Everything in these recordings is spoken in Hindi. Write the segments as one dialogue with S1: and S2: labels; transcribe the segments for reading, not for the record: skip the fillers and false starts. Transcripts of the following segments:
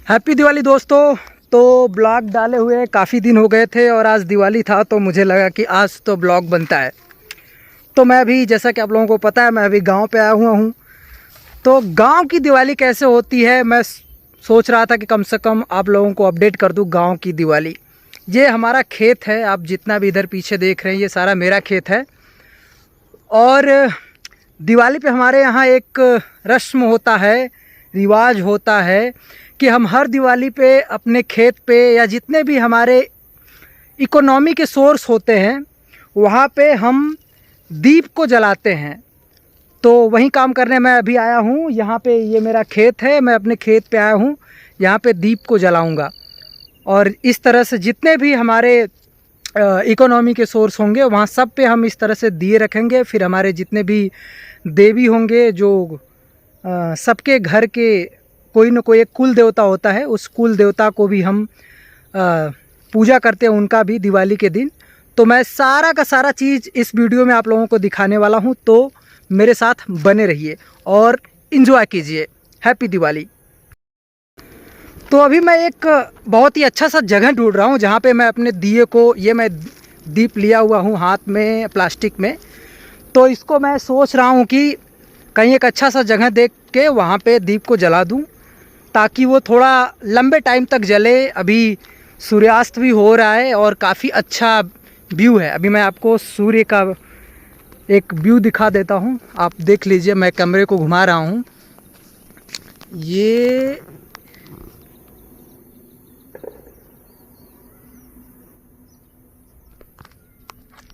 S1: हैप्पी दिवाली दोस्तों। तो ब्लॉग डाले हुए काफ़ी दिन हो गए थे और आज दिवाली था तो मुझे लगा कि आज तो ब्लॉग बनता है। तो मैं अभी, जैसा कि आप लोगों को पता है, मैं अभी गांव पे आया हुआ हूं। तो गांव की दिवाली कैसे होती है मैं सोच रहा था कि कम से कम आप लोगों को अपडेट कर दूं गांव की दिवाली। ये हमारा खेत है, आप जितना भी इधर पीछे देख रहे हैं ये सारा मेरा खेत है। और दिवाली पे हमारे यहाँ एक रस्म होता है, रिवाज होता है कि हम हर दिवाली पे अपने खेत पे या जितने भी हमारे इकोनॉमी के सोर्स होते हैं वहाँ पे हम दीप को जलाते हैं। तो वही काम करने मैं अभी आया हूँ। यहाँ पे ये मेरा खेत है, मैं अपने खेत पे आया हूँ, यहाँ पे दीप को जलाऊँगा। और इस तरह से जितने भी हमारे इकोनॉमी के सोर्स होंगे वहाँ सब पे हम इस तरह से दिए रखेंगे। फिर हमारे जितने भी देवी होंगे, जो सबके घर के कोई न कोई एक कुल देवता होता है, उस कुल देवता को भी हम पूजा करते हैं, उनका भी दिवाली के दिन। तो मैं सारा का सारा चीज़ इस वीडियो में आप लोगों को दिखाने वाला हूं, तो मेरे साथ बने रहिए और इन्जॉय कीजिए। हैप्पी दिवाली। तो अभी मैं एक बहुत ही अच्छा सा जगह ढूंढ रहा हूं जहां पे मैं अपने दिए को, ये मैं दीप लिया हुआ हूं हाथ में प्लास्टिक में, तो इसको मैं सोच रहा हूं कि कहीं एक अच्छा सा जगह देख के वहाँ पे दीप को जला दूं ताकि वो थोड़ा लंबे टाइम तक जले। अभी सूर्यास्त भी हो रहा है और काफ़ी अच्छा व्यू है। अभी मैं आपको सूर्य का एक व्यू दिखा देता हूँ, आप देख लीजिए। मैं कैमरे को घुमा रहा हूँ। ये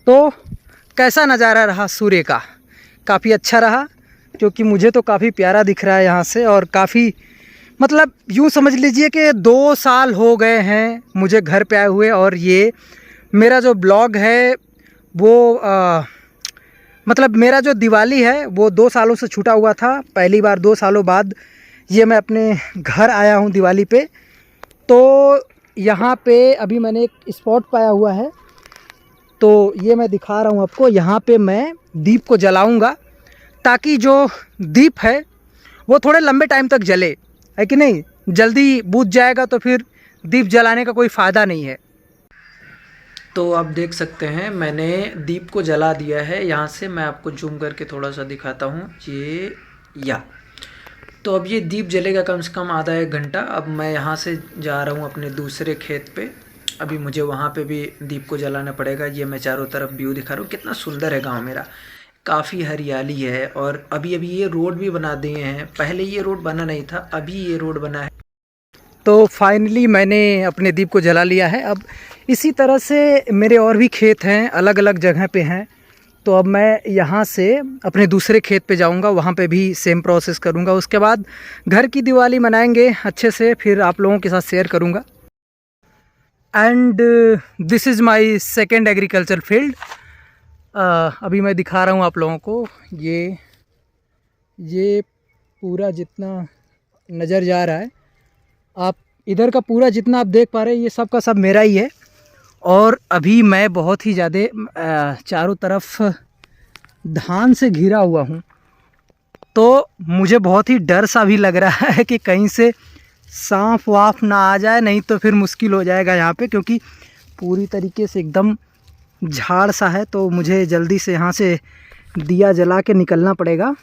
S1: तो कैसा नज़ारा रहा सूर्य का? काफ़ी अच्छा रहा, क्योंकि मुझे तो काफ़ी प्यारा दिख रहा है यहाँ से। और काफ़ी, मतलब यूँ समझ लीजिए कि 2 साल हो गए हैं मुझे घर पे आए हुए। और ये मेरा जो ब्लॉग है वो मतलब मेरा जो दिवाली है वो 2 सालों से छूटा हुआ था। पहली बार 2 सालों बाद ये मैं अपने घर आया हूँ दिवाली पे। तो यहाँ पे अभी मैंने एक स्पॉट पाया हुआ है, तो ये मैं दिखा रहा हूँ आपको। यहाँ पे मैं दीप को जलाऊँगा ताकि जो दीप है वो थोड़े लंबे टाइम तक जले, है कि नहीं। जल्दी बुझ जाएगा तो फिर दीप जलाने का कोई फ़ायदा नहीं है। तो आप देख सकते हैं मैंने दीप को जला दिया है। यहाँ से मैं आपको जूम करके थोड़ा सा दिखाता हूँ। ये या तो अब ये दीप जलेगा कम से कम आधा 1 घंटा। अब मैं यहाँ से जा रहा हूँ अपने दूसरे खेत पे। अभी मुझे वहाँ पे भी दीप को जलाना पड़ेगा। ये मैं चारों तरफ व्यू दिखा रहा हूँ, कितना सुंदर है गाँव मेरा, काफ़ी हरियाली है। और अभी अभी ये रोड भी बना दिए हैं, पहले ये रोड बना नहीं था, अभी ये रोड बना है। तो फाइनली मैंने अपने दीप को जला लिया है। अब इसी तरह से मेरे और भी खेत हैं, अलग अलग जगह पे हैं। तो अब मैं यहाँ से अपने दूसरे खेत पे जाऊँगा, वहाँ पे भी सेम प्रोसेस करूँगा। उसके बाद घर की दिवाली मनाएंगे अच्छे से, फिर आप लोगों के साथ शेयर करूँगा। And this is my second agriculture field. अभी मैं दिखा रहा हूँ आप लोगों को। ये पूरा जितना नज़र जा रहा है, आप इधर का पूरा जितना आप देख पा रहे हैं, ये सब का सब मेरा ही है। और अभी मैं बहुत ही ज़्यादा चारों तरफ धान से घिरा हुआ हूँ, तो मुझे बहुत ही डर सा भी लग रहा है कि कहीं से सांप वाफ ना आ जाए, नहीं तो फिर मुश्किल हो जाएगा यहाँ पे, क्योंकि पूरी तरीके से एकदम झाड़ सा है। तो मुझे जल्दी से यहाँ से दिया जला के निकलना पड़ेगा।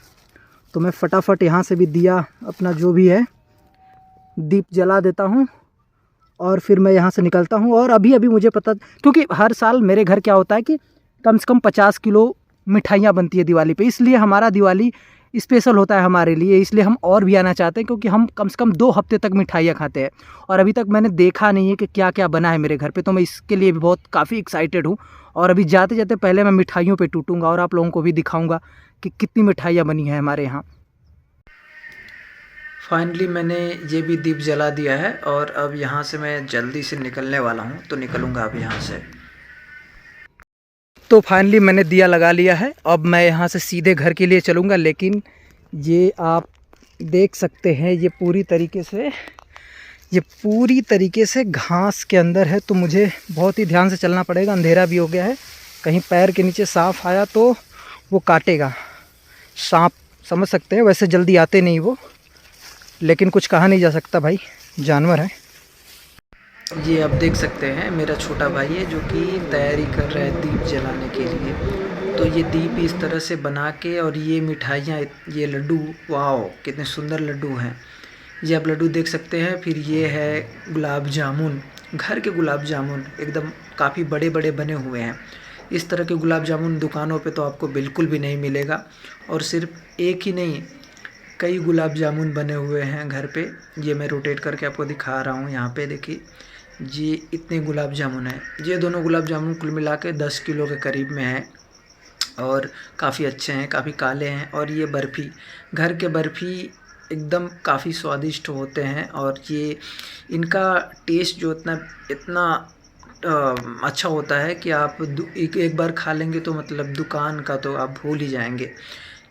S1: तो मैं फटाफट यहाँ से भी दिया अपना जो भी है दीप जला देता हूँ और फिर मैं यहाँ से निकलता हूँ। और अभी अभी मुझे पता, क्योंकि हर साल मेरे घर क्या होता है कि कम से कम 50 किलो मिठाइयाँ बनती है दिवाली पे, इसलिए हमारा दिवाली स्पेशल होता है हमारे लिए। इसलिए हम और भी आना चाहते हैं, क्योंकि हम कम से कम 2 हफ्ते तक मिठाइयाँ खाते हैं। और अभी तक मैंने देखा नहीं है कि क्या क्या बना है मेरे घर पे, तो मैं इसके लिए भी बहुत काफ़ी एक्साइटेड हूँ। और अभी जाते जाते पहले मैं मिठाइयों पे टूटूंगा और आप लोगों को भी दिखाऊंगा कि कितनी मिठाइयाँ बनी हैं हमारे यहाँ। फाइनली मैंने ये भी दीप जला दिया है और अब यहाँ से मैं जल्दी से निकलने वाला हूँ, तो निकलूँगा अब यहाँ से। तो फाइनली मैंने दिया लगा लिया है, अब मैं यहाँ से सीधे घर के लिए चलूँगा। लेकिन ये आप देख सकते हैं ये पूरी तरीके से घास के अंदर है, तो मुझे बहुत ही ध्यान से चलना पड़ेगा। अंधेरा भी हो गया है, कहीं पैर के नीचे सांप आया तो वो काटेगा। सांप समझ सकते हैं, वैसे जल्दी आते नहीं वो, लेकिन कुछ कहा नहीं जा सकता भाई। जानवर है। ये आप देख सकते हैं मेरा छोटा भाई है जो कि तैयारी कर रहा है दीप जलाने के लिए। तो ये दीप इस तरह से बना के, और ये मिठाइयाँ, ये लड्डू, वाह कितने सुंदर लड्डू हैं। ये आप लड्डू देख सकते हैं। फिर ये है गुलाब जामुन, घर के गुलाब जामुन एकदम काफ़ी बड़े बड़े बने हुए हैं। इस तरह के गुलाब जामुन दुकानों पे तो आपको बिल्कुल भी नहीं मिलेगा। और सिर्फ एक ही नहीं, कई गुलाब जामुन बने हुए हैं घर पे। ये मैं रोटेट करके आपको दिखा रहा हूँ। यहाँ पे देखिए, ये इतने गुलाब जामुन हैं। ये दोनों गुलाब जामुन कुल मिला के 10 किलो के करीब में है, और काफ़ी अच्छे हैं, काफ़ी काले हैं। और ये बर्फ़ी, घर के बर्फ़ी एकदम काफ़ी स्वादिष्ट होते हैं। और ये इनका टेस्ट जो इतना इतना अच्छा होता है कि आप एक बार खा लेंगे तो मतलब दुकान का तो आप भूल ही जाएंगे,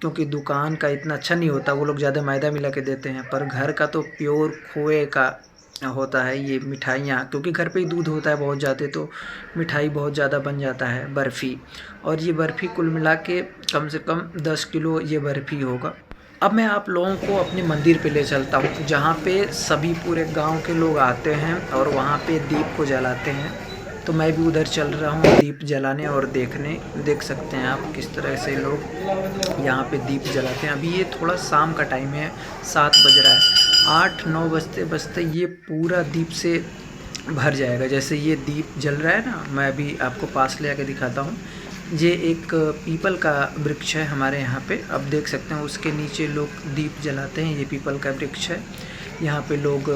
S1: क्योंकि दुकान का इतना अच्छा नहीं होता। वो लोग ज़्यादा मैदा मिला के देते हैं, पर घर का तो प्योर खोए का होता है ये मिठाइयाँ। क्योंकि घर पे ही दूध होता है बहुत ज़्यादा, तो मिठाई बहुत ज़्यादा बन जाता है बर्फ़ी। और ये बर्फ़ी कुल मिला के कम से कम 10 किलो ये बर्फ़ी होगा। अब मैं आप लोगों को अपने मंदिर पे ले चलता हूँ, जहाँ पे सभी पूरे गांव के लोग आते हैं और वहाँ पे दीप को जलाते हैं। तो मैं भी उधर चल रहा हूँ दीप जलाने और देखने। देख सकते हैं आप किस तरह से लोग यहाँ पे दीप जलाते हैं। अभी ये थोड़ा शाम का टाइम है, 7 बज रहा है। 8-9 बजते बजते ये पूरा दीप से भर जाएगा। जैसे ये दीप जल रहा है ना, मैं अभी आपको पास ले आके दिखाता हूँ। ये एक पीपल का वृक्ष है हमारे यहाँ पे, अब देख सकते हैं उसके नीचे लोग दीप जलाते हैं। ये पीपल का वृक्ष है, यहाँ पे लोग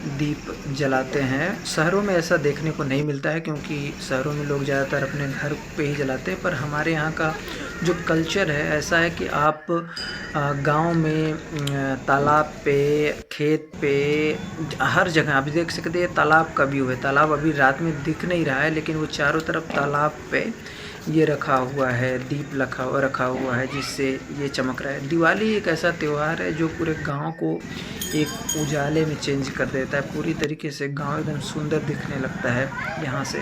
S1: दीप जलाते हैं। शहरों में ऐसा देखने को नहीं मिलता है, क्योंकि शहरों में लोग ज़्यादातर अपने घर पे ही जलाते हैं। पर हमारे यहाँ का जो कल्चर है ऐसा है कि आप गांव में तालाब पे, खेत पे, हर जगह आप देख सकते हैं तालाब का व्यू है। तालाब अभी रात में दिख नहीं रहा है, लेकिन वो चारों तरफ तालाब पे ये रखा हुआ है, दीप रखा हुआ है, जिससे ये चमक रहा है। दिवाली एक ऐसा त्यौहार है जो पूरे गांव को एक उजाले में चेंज कर देता है। पूरी तरीके से गांव एकदम सुंदर दिखने लगता है। यहाँ से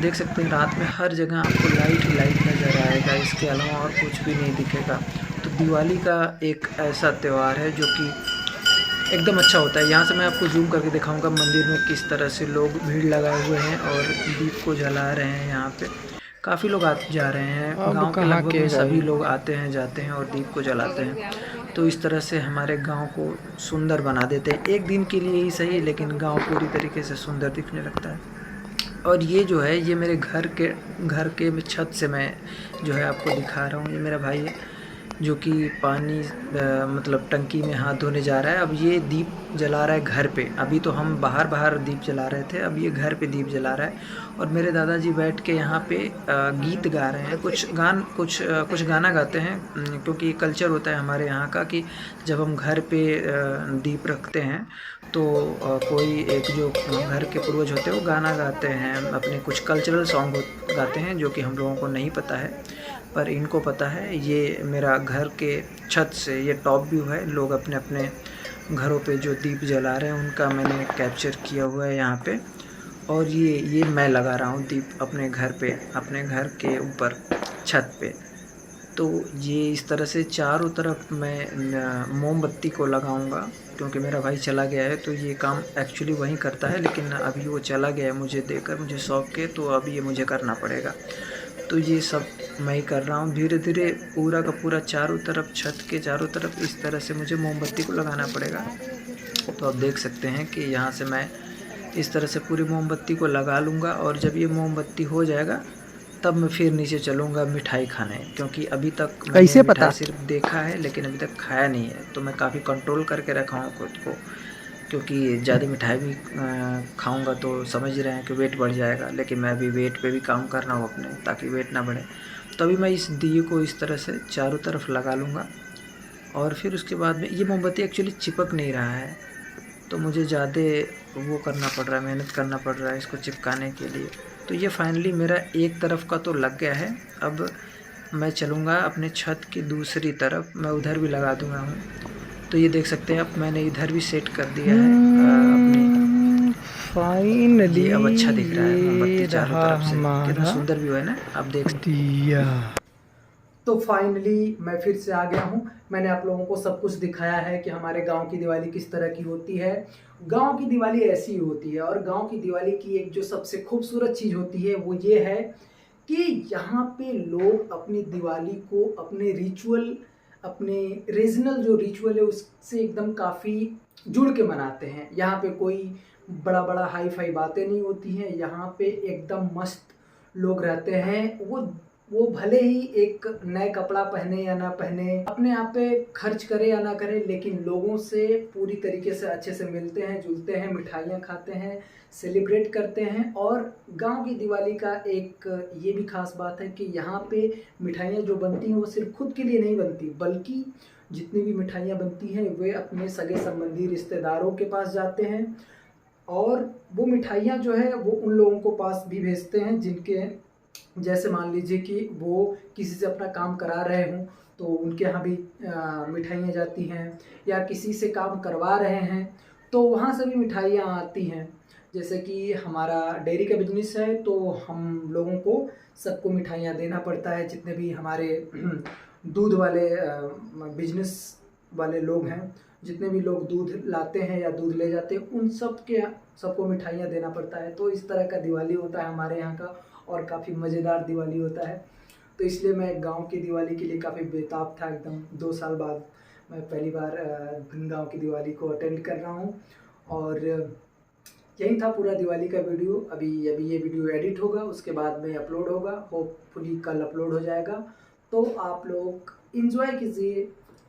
S1: देख सकते हैं रात में हर जगह आपको लाइट ही लाइट नज़र आएगा, इसके अलावा और कुछ भी नहीं दिखेगा। तो दिवाली का एक ऐसा त्यौहार है जो कि एकदम अच्छा होता है। यहाँ से मैं आपको जूम करके दिखाऊंगा मंदिर में किस तरह से लोग भीड़ लगाए हुए हैं और दीप को जला रहे हैं। यहाँ पे काफ़ी लोग आते जा रहे हैं, गांव के लगभग सभी लोग आते हैं जाते हैं और दीप को जलाते हैं। तो इस तरह से हमारे गांव को सुंदर बना देते हैं। एक दिन के लिए ही सही, लेकिन गांव पूरी तरीके से सुंदर दिखने लगता है। और ये जो है, ये मेरे घर के छत से मैं जो है आपको दिखा रहा हूँ। ये मेरा भाई है जो कि पानी मतलब टंकी में हाथ धोने जा रहा है। अब ये दीप जला रहा है घर पे। अभी तो हम बाहर दीप जला रहे थे, अब ये घर पे दीप जला रहा है। और मेरे दादाजी बैठ के यहाँ पे गीत गा रहे हैं, कुछ गाना गाते हैं। क्योंकि कल्चर होता है हमारे यहाँ का कि जब हम घर पे दीप रखते हैं तो कोई एक जो घर के पूर्वज होते हैं वो गाना गाते हैं, अपने कुछ कल्चरल सॉन्ग गाते हैं, जो कि हम लोगों को नहीं पता है पर इनको पता है। ये मेरा घर के छत से ये टॉप व्यू है। लोग अपने अपने घरों पे जो दीप जला रहे हैं उनका मैंने कैप्चर किया हुआ है यहाँ पे। और ये मैं लगा रहा हूँ दीप अपने घर पे, अपने घर के ऊपर छत पे। तो ये इस तरह से चारों तरफ मैं मोमबत्ती को लगाऊंगा, क्योंकि मेरा भाई चला गया है। तो ये काम एक्चुअली वही करता है, लेकिन अभी वो चला गया है मुझे देकर, मुझे शौक के, तो अभी ये मुझे करना पड़ेगा। तो ये सब मैं ही कर रहा हूँ धीरे धीरे। पूरा का पूरा चारों तरफ, छत के चारों तरफ इस तरह से मुझे मोमबत्ती को लगाना पड़ेगा। तो आप देख सकते हैं कि यहाँ से मैं इस तरह से पूरी मोमबत्ती को लगा लूँगा। और जब ये मोमबत्ती हो जाएगा तब मैं फिर नीचे चलूँगा मिठाई खाने, क्योंकि अभी तक मैंने मिठाई सिर्फ देखा है लेकिन अभी तक खाया नहीं है। तो मैं काफ़ी कंट्रोल करके रखा हूँ खुद को, क्योंकि ज़्यादा मिठाई भी खाऊंगा तो समझ रहे हैं कि वेट बढ़ जाएगा। लेकिन मैं अभी वेट पे भी काम कर रहा हूँ अपने, ताकि वेट ना बढ़े। तो अभी मैं इस दिए को इस तरह से चारों तरफ लगा लूँगा। और फिर उसके बाद में ये मोमबत्ती एक्चुअली चिपक नहीं रहा है, तो मुझे ज़्यादा वो करना पड़ रहा है, मेहनत करना पड़ रहा है इसको चिपकाने के लिए। तो ये फाइनली मेरा एक तरफ का तो लग गया है। अब मैं चलूँगा अपने छत की दूसरी तरफ, मैं उधर भी लगा दूँगा हूँ। तो ये देख सकते हैं, अब मैंने इधर भी सेट कर दिया है अपनी। फाइनली अब अच्छा दिख रहा है मोमबत्ती चारों तरफ से, कितना सुंदर भी है ना, आप देख दिया। तो फाइनली मैं फिर से आ गया हूँ। मैंने आप लोगों को सब कुछ दिखाया है कि हमारे गांव की दिवाली किस तरह की होती है। गांव की दिवाली ऐसी ही होती है, और गांव की दिवाली की एक जो सबसे खूबसूरत चीज़ होती है वो ये है कि यहाँ पे लोग अपनी दिवाली को अपने रिचुअल, अपने रीजनल जो रिचुअल है उससे एकदम काफ़ी जुड़ के मनाते हैं। यहाँ पे कोई बड़ा बड़ा हाई फाई बातें नहीं होती हैं। यहाँ पे एकदम मस्त लोग रहते हैं। वो भले ही एक नए कपड़ा पहने या ना पहने, अपने आप पे खर्च करे या ना करे, लेकिन लोगों से पूरी तरीके से अच्छे से मिलते हैं, जुलते हैं, मिठाइयाँ खाते हैं, सेलिब्रेट करते हैं। और गांव की दिवाली का एक ये भी खास बात है कि यहाँ पे मिठाइयाँ जो बनती हैं वो सिर्फ खुद के लिए नहीं बनती, बल्कि जितनी भी मिठाइयाँ बनती हैं वे अपने सगे संबंधी रिश्तेदारों के पास जाते हैं, और वो मिठाइयाँ जो है वो उन लोगों को पास भी भेजते हैं जिनके, जैसे मान लीजिए कि वो किसी से अपना काम करा रहे हों तो उनके यहाँ भी मिठाइयाँ जाती हैं, या किसी से काम करवा रहे हैं तो वहाँ से भी मिठाइयाँ आती हैं। जैसे कि हमारा डेयरी का बिजनेस है तो हम लोगों को सबको मिठाइयाँ देना पड़ता है। जितने भी हमारे दूध वाले बिजनेस वाले लोग हैं, जितने भी लोग दूध लाते हैं या दूध ले जाते हैं, उन सबको मिठाइयाँ देना पड़ता है। तो इस तरह का दिवाली होता है हमारे यहाँ का, और काफ़ी मज़ेदार दिवाली होता है। तो इसलिए मैं गांव की दिवाली के लिए काफ़ी बेताब था एकदम। 2 साल बाद मैं पहली बार गांव की दिवाली को अटेंड कर रहा हूं, और यही था पूरा दिवाली का वीडियो। अभी ये वीडियो एडिट होगा, उसके बाद में अपलोड होगा, होपफुली कल अपलोड हो जाएगा। तो आप लोग इन्जॉय कीजिए,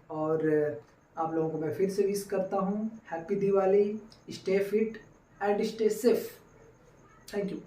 S1: और आप लोगों को मैं फिर से विश करता हूँ happy Diwali, stay fit and stay safe. Thank you.